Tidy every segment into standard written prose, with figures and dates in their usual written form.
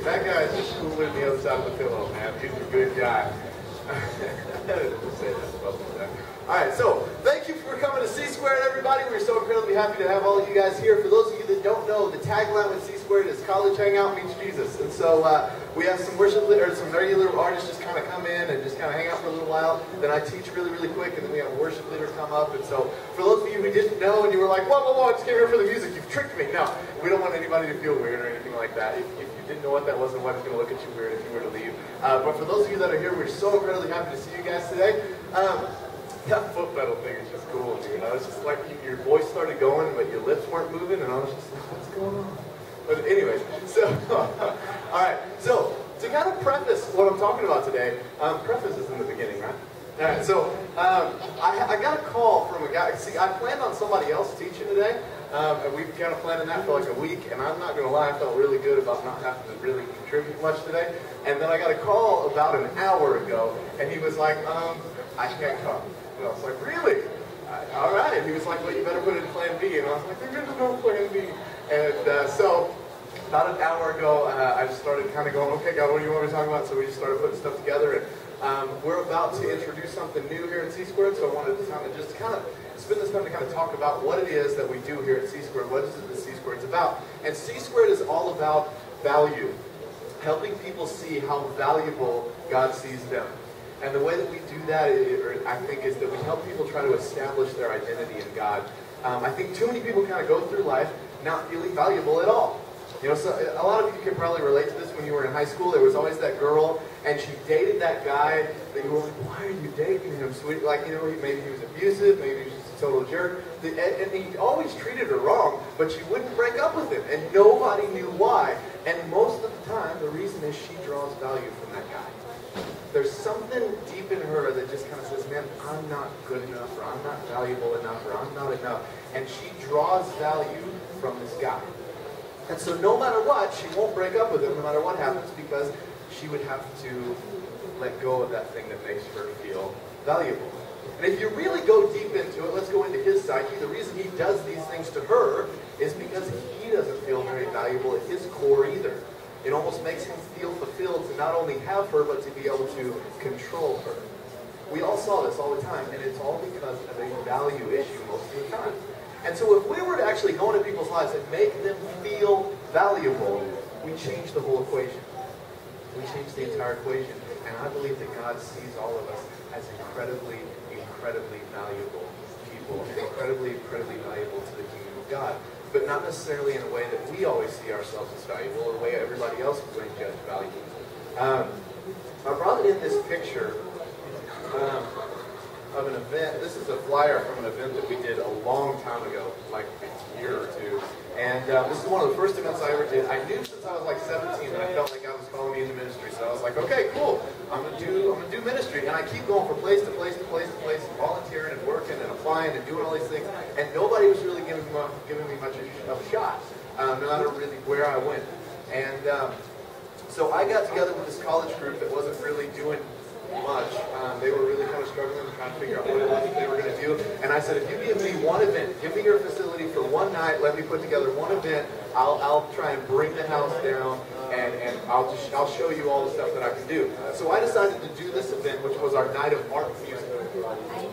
That guy is just cooler than the other side of the pillow, man. He's a good guy. Alright, so thank you for coming to C-Squared, everybody. We're so incredibly happy to have all of you guys here. For those of you that don't know, the tagline with C-Squared is College Hangout Meets Jesus. And so we have some some regular artists just kind of come in and just kind of hang out for a little while. Then I teach really, really quick, and then we have a worship leader come up. And so for those of you who didn't know and you were like, whoa, whoa, whoa, I just came here for the music, you've tricked me. No, we don't want anybody to feel weird or anything like that. If you didn't know what that was, nobody's going to look at you weird if you were to leave. But for those of you that are here, we're so incredibly happy to see you guys today. That foot pedal thing is just cool, dude. I was just like, your voice started going, but your lips weren't moving, and I was just like, what's going on? But anyways, so, alright, so, to kind of preface what I'm talking about today, preface is in the beginning, right? Alright, so, I got a call from a guy. See, I planned on somebody else teaching today, and we've kind of planned that for like a week, and I'm not going to lie, I felt really good about not having to really contribute much today. And then I got a call about an hour ago, and he was like, I can't come. And I was like, really? All right. And he was like, well, you better put in plan B. And I was like, there is no plan B. And so about an hour ago, I just started kind of going, okay, God, what do you want me to talk about? So we just started putting stuff together. And we're about to introduce something new here at C-Squared. So I wanted to kind of spend this time to kind of talk about what it is that we do here at C-Squared. What is it that C-Squared is about? And C-Squared is all about value, helping people see how valuable God sees them. And the way that we do that, I think, is that we help people try to establish their identity in God. I think too many people kind of go through life not feeling valuable at all. You know, so a lot of you can probably relate to this when you were in high school. There was always that girl, and she dated that guy that you were like, why are you dating him? So like, you know, maybe he was abusive, maybe he was just a total jerk. And he always treated her wrong, but she wouldn't break up with him, and nobody knew why. And most of the time, the reason is she draws value from that guy. There's something deep in her that just kind of says, man, I'm not good enough, or I'm not valuable enough, or I'm not enough. And she draws value from this guy. And so no matter what, she won't break up with him no matter what happens, because she would have to let go of that thing that makes her feel valuable. And if you really go deep into it, let's go into his psyche. The reason he does these things to her is because he doesn't feel very valuable at his core either. It almost makes him feel fulfilled to not only have her, but to be able to control her. We all saw this all the time, and it's all because of a value issue most of the time. And so if we were to actually go into people's lives and make them feel valuable, we change the whole equation. We change the entire equation. And I believe that God sees all of us as incredibly, incredibly valuable people, and incredibly, incredibly valuable to the kingdom of God. But not necessarily in a way that we always see ourselves as valuable, or the way everybody else is going to judge value. I brought in this picture of an event. This is a flyer from an event that we did a long time ago, like a year or two. And this is one of the first events I ever did. I knew since I was like 17 that I felt like God was calling me into ministry. So I was like, okay, cool. I'm gonna do ministry. And I keep going from place to place to place to place, volunteering and working and applying and doing all these things. And nobody was really giving me much of a shot, no matter really where I went. And so I got together with this college group that wasn't really doing much. They were really kind of struggling and trying to figure out what it was that they were going to do. And I said, if you give me one event, give me your facility for one night, let me put together one event, I'll try and bring the house down, and I'll show you all the stuff that I can do. So I decided to do this event, which was our night of art music.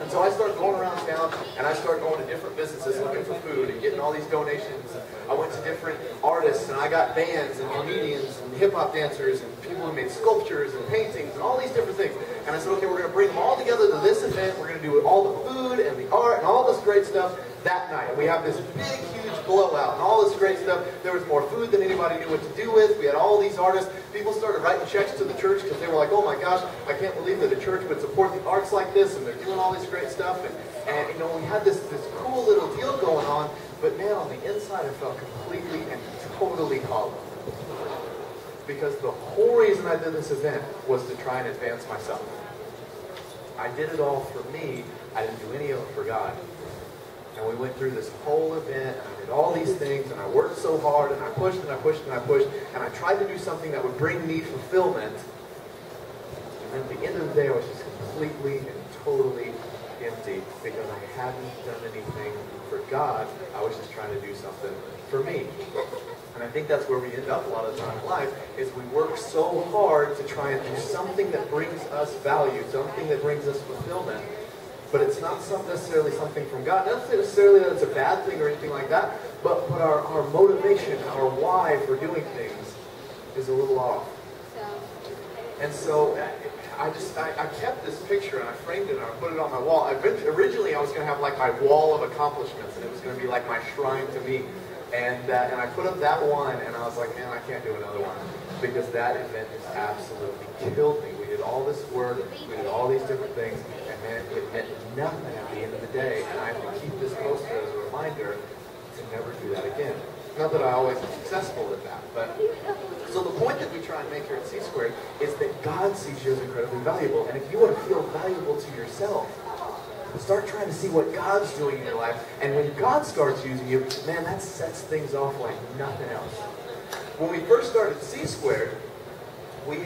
And so I started going around town, and I started going to different businesses looking for food and getting all these donations. I went to different artists, and I got bands and comedians and hip-hop dancers and people who made sculptures and paintings and all these different things. And I said, okay, we're going to bring them all together to this event. We're going to do all the food and the art and all this great stuff that night. And we have this big, huge blowout and all this great stuff. There was more food than anybody knew what to do with. We had all these artists. People started writing checks to the church because they were like, oh my gosh, I can't believe that a church would support the arts like this, and they're doing all this great stuff. And you know, we had this cool little deal going on, but man, on the inside I felt completely and totally hollow. Because the whole reason I did this event was to try and advance myself. I did it all for me. I didn't do any of it for God. And we went through this whole event, and I did all these things, and I worked so hard, and I pushed, and I pushed, and I pushed, and I tried to do something that would bring me fulfillment. And at the end of the day, I was just completely and totally empty because I hadn't done anything for God. I was just trying to do something for me. And I think that's where we end up a lot of the time in life, is we work so hard to try and do something that brings us value, something that brings us fulfillment. But it's not necessarily something from God. Not necessarily that it's a bad thing or anything like that, but our motivation, our why for doing things is a little off. And so I kept this picture and I framed it and I put it on my wall. Originally I was going to have like my wall of accomplishments, and it was going to be like my shrine to me. And I put up that one, and I was like, man, I can't do another one, because that event has absolutely killed me. We did all this work, we did all these different things, and man, it meant nothing at the end of the day. And I have to keep this poster as a reminder to never do that again. Not that I always am successful at that, but so the point that we try and make here at C Squared is that God sees you as incredibly valuable, and if you want to feel valuable to yourself, start trying to see what God's doing in your life, and when God starts using you, man, that sets things off like nothing else. When we first started C Squared, we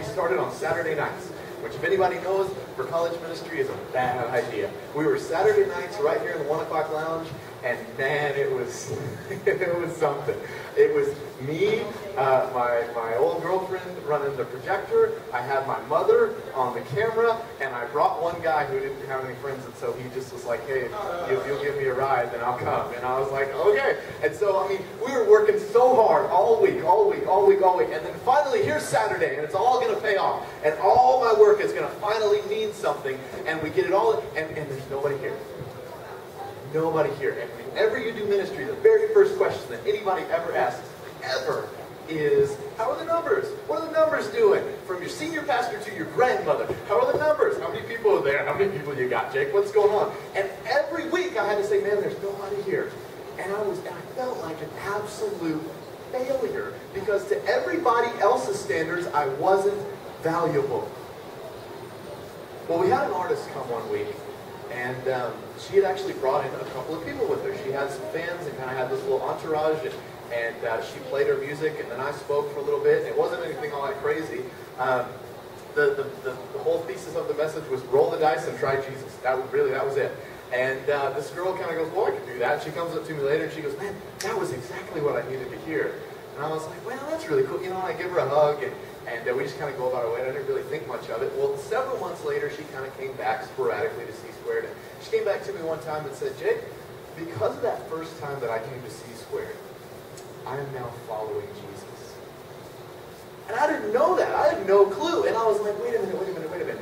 started on Saturday nights, which, if anybody knows, for college ministry is a bad idea. We were Saturday nights right here in the 1 o'clock lounge, and man, it was it was something. It was me, my old girlfriend running the projector. I had my mother on the camera, and I brought one guy who didn't have any friends, and so he just was like, hey, if you'll give me a ride, then I'll come. And I was like, okay. And so, I mean, we were working so hard all week. And then finally, here's Saturday, and it's all going to pay off. And all my work is going to finally mean something, and we get it all, and there's nobody here. Nobody here. And whenever you do ministry, the very first question that anybody ever asks, is, how are the numbers? What are the numbers doing? From your senior pastor to your grandmother, how are the numbers? How many people are there? How many people you got, Jake? What's going on? And every week I had to say, man, there's nobody here. And I felt like an absolute failure, because to everybody else's standards, I wasn't valuable. Well, we had an artist come one week, and she had actually brought in a couple of people with her. She had some fans and kind of had this little entourage, and she played her music, and then I spoke for a little bit. It wasn't anything all that crazy. The whole thesis of the message was roll the dice and try Jesus. That was it. And this girl kind of goes, well, I could do that. She comes up to me later and she goes, man, that was exactly what I needed to hear. And I was like, well, that's really cool. You know, I give her a hug, and we just kind of go about our way. I didn't really think much of it. Well, several months later, she kind of came back sporadically to C Squared. And she came back to me one time and said, Jake, because of that first time that I came to C Squared, I am now following Jesus. And I didn't know that. I had no clue. And I was like, wait a minute.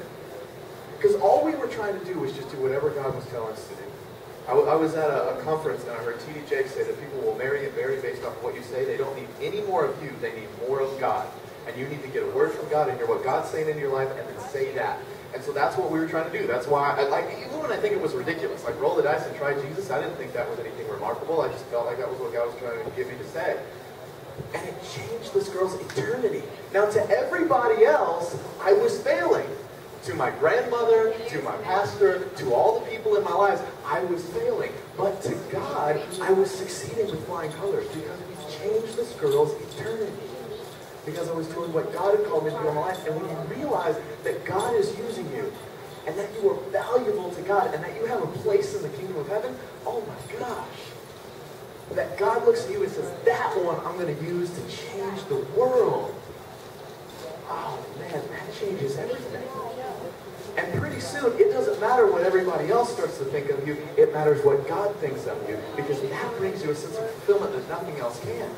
Because all we were trying to do was just do whatever God was telling us to do. I was at a conference, and I heard T.D. Jakes say that people will marry and marry based off of what you say. They don't need any more of you. They need more of God. And you need to get a word from God and hear what God's saying in your life, and then say that. And so that's what we were trying to do. That's why, even when I think it was ridiculous, like roll the dice and try Jesus, I didn't think that was anything remarkable. I just felt like that was what God was trying to get me to say. And it changed this girl's eternity. Now, to everybody else, I was failing. To my grandmother, to my pastor, to all the people in my life, I was failing. But to God, I was succeeding with flying colors, because we changed this girl's eternity. Because I was doing what God had called me to do in my life. And when you realize that God is using you, and that you are valuable to God, and that you have a place in the kingdom of heaven, oh my gosh. That God looks at you and says, that one I'm going to use to change the world. Oh man, that changes everything. And pretty soon, it doesn't matter what everybody else starts to think of you, it matters what God thinks of you, because that brings you a sense of fulfillment that nothing else can.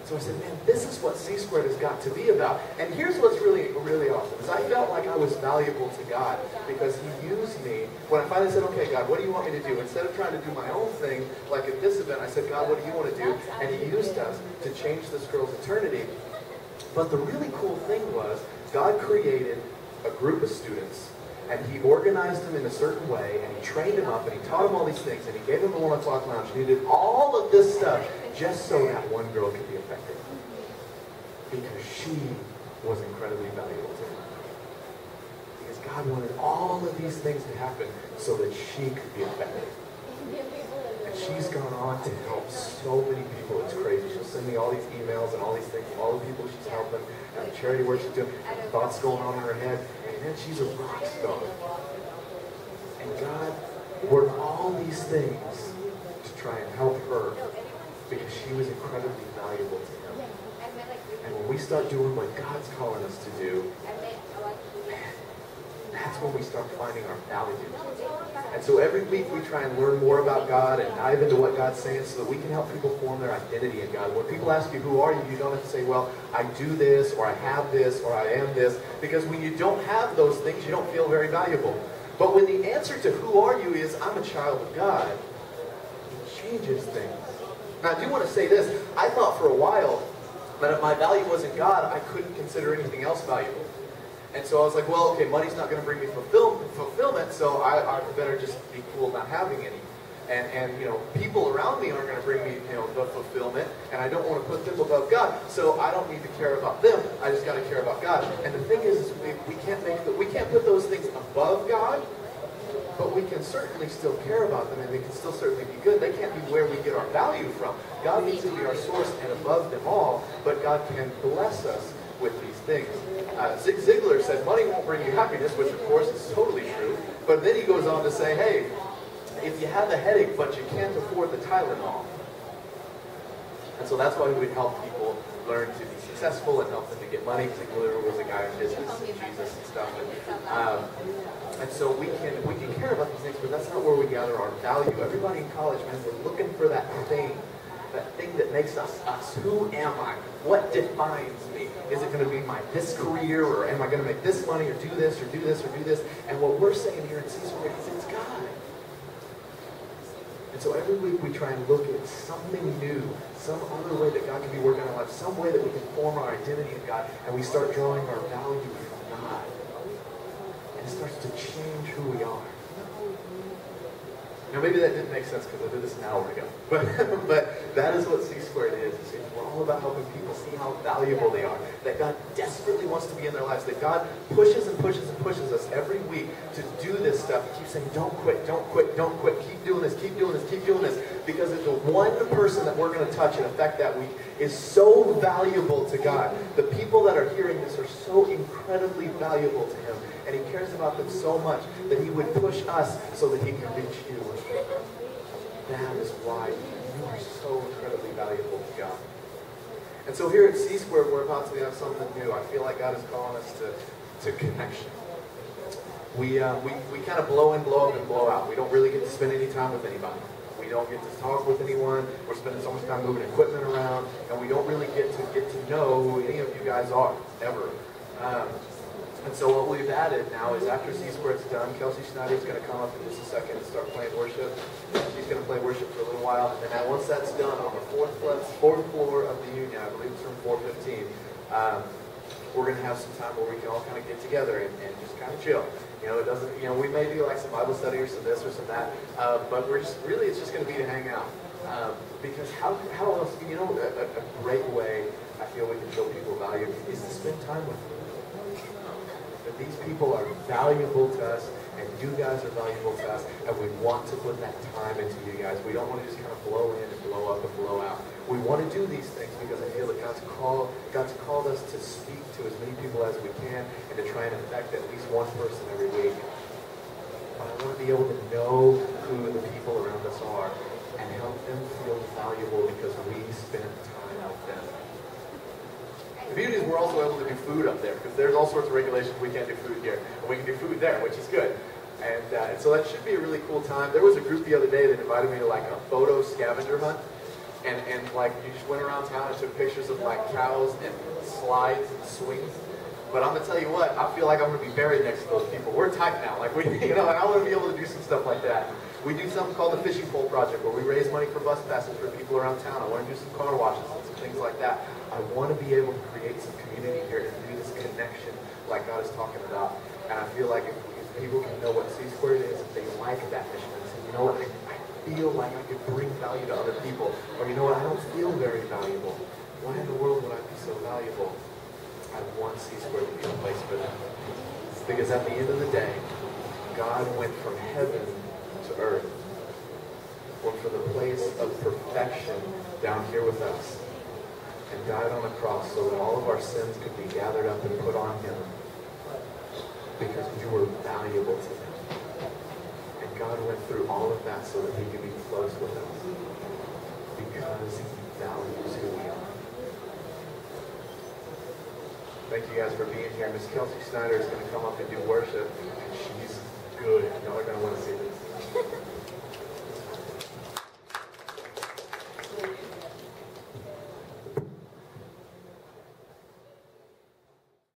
So I said, man, this is what C Squared has got to be about. And here's what's really, really awesome, is I felt like I was valuable to God, because He used me. When I finally said, okay, God, what do you want me to do? Instead of trying to do my own thing, like at this event, I said, God, what do you want to do? And He used us to change this girl's eternity. But the really cool thing was, God created a group of students, and He organized them in a certain way, and He trained them up, and He taught them all these things, and He gave them the 1 o'clock lounge, and He did all of this stuff just so that one girl could be affected. Because she was incredibly valuable to Him. Because God wanted all of these things to happen so that she could be affected. And she's gone on to help so many people. It's crazy. She'll send me all these emails and all these things from all the people she's helping, and the charity work she's doing, and the thoughts going on in her head. And then she's a rock star. And God worked all these things to try and help her, because because she was incredibly valuable to him. And when we start doing what God's calling us to do, that's when we start finding our value. And so every week we try and learn more about God and dive into what God's saying so that we can help people form their identity in God. When people ask you, who are you? You don't have to say, well, I do this, or I have this, or I am this. Because when you don't have those things, you don't feel very valuable. But when the answer to who are you is, I'm a child of God, it changes things. Now, I do want to say this. I thought for a while that if my value wasn't God, I couldn't consider anything else valuable. And so I was like, well, okay, money's not going to bring me fulfillment, so I better just be cool not having any. And you know, people around me aren't going to bring me, you know, the fulfillment, and I don't want to put them above God, so I don't need to care about them. I just got to care about God. And the thing is we can't put those things above God, but we can certainly still care about them, and they can still certainly be good. They can't be where we get our value from. God needs to be our source and above them all, but God can bless us with these things. Zig Ziglar said, money won't bring you happiness, which of course is totally true. But then he goes on to say, hey, if you have a headache but you can't afford the Tylenol. And so that's why we would help people learn to be successful and help them to get money. Ziglar was a guy in business and Jesus and stuff. And so we can care about these things, but that's not where we gather our value. Everybody in college, man, we're looking for that thing that makes us us. Who am I? What defines me? Is it going to be this career, or am I going to make this money, or do this, or do this, or do this? And what we're saying here in C-Squared is it's God. And so every week we try and look at something new, some other way that God can be working in our life, some way that we can form our identity in God, and we start drawing our value from God. And it starts to change who we are. Now maybe that didn't make sense because I did this an hour ago, but that is what C-Squared is. We're all about helping people see how valuable they are, that God desperately wants to be in their lives, that God pushes and pushes and pushes us every week to do this stuff. He keeps saying, don't quit, don't quit, don't quit, keep doing this, keep doing this, keep doing this, because if the one person that we're going to touch and affect that week is so valuable to God, the people that are hearing this are so incredibly valuable to Him, and He cares about them so much that He would push us so that He can reach you. That is why you are so incredibly valuable to God. And so here at C-Squared, we're about to have something new. I feel like God is calling us to connection. We kind of blow in, blow up, and blow out. We don't really get to spend any time with anybody. We don't get to talk with anyone. We're spending so much time moving equipment around, and we don't really get to know who any of you guys are, ever. And so what we've added now is after C-Squared's done, Kelsey Schneider is going to come up in just a second and start playing worship. She's going to play worship for a little while, and then once that's done, on the fourth floor of the Union, I believe it's room 415, we're going to have some time where we can all kind of get together and just kind of chill. You know, it doesn't. You know, we may do like some Bible study or some this or some that, but we're just really it's just going to be to hang out. Because how else? You know, a great way I feel we can show people value is to spend time with them. That these people are valuable to us, and you guys are valuable to us, and we want to put that time into you guys. We don't want to just kind of blow in and blow up and blow out. We want to do these things because I feel that God's called us to speak to as many people as we can and to try and affect at least one person every week. But I want to be able to know who the people around us are and help them feel valuable because we spend time with them. The beauty is we're also able to do food up there because there's all sorts of regulations. We can't do food here, and we can do food there, which is good. And so that should be a really cool time. There was a group the other day that invited me to like a photo scavenger hunt. And like you just went around town and took pictures of like cows and slides and swings. But I'm gonna tell you what, I feel like I'm gonna be buried next to those people. We're tight now, like we, you know, and I want to be able to do some stuff like that. We do something called the Fishing Pole Project, where we raise money for bus passes for people around town. I want to do some car washes and some things like that. I want to be able to create some community here and do this connection like God is talking about. And I feel like if people can know what C-Squared is, if they like that mission, and say, you know what, I feel like I could bring value to other people. Or you know what, I don't feel very valuable. Why in the world would I be so valuable? I want C-Squared to be a place for them. Because at the end of the day, God went from heaven to earth. Went from the place of perfection down here with us. And died on the cross so that all of our sins could be gathered up and put on Him. Because you were valuable to Him. God went through all of that so that He could be close with us. Because He Thank you guys for being here. Miss Kelsey Snyder is going to come up and do worship, and she's good. Y'all are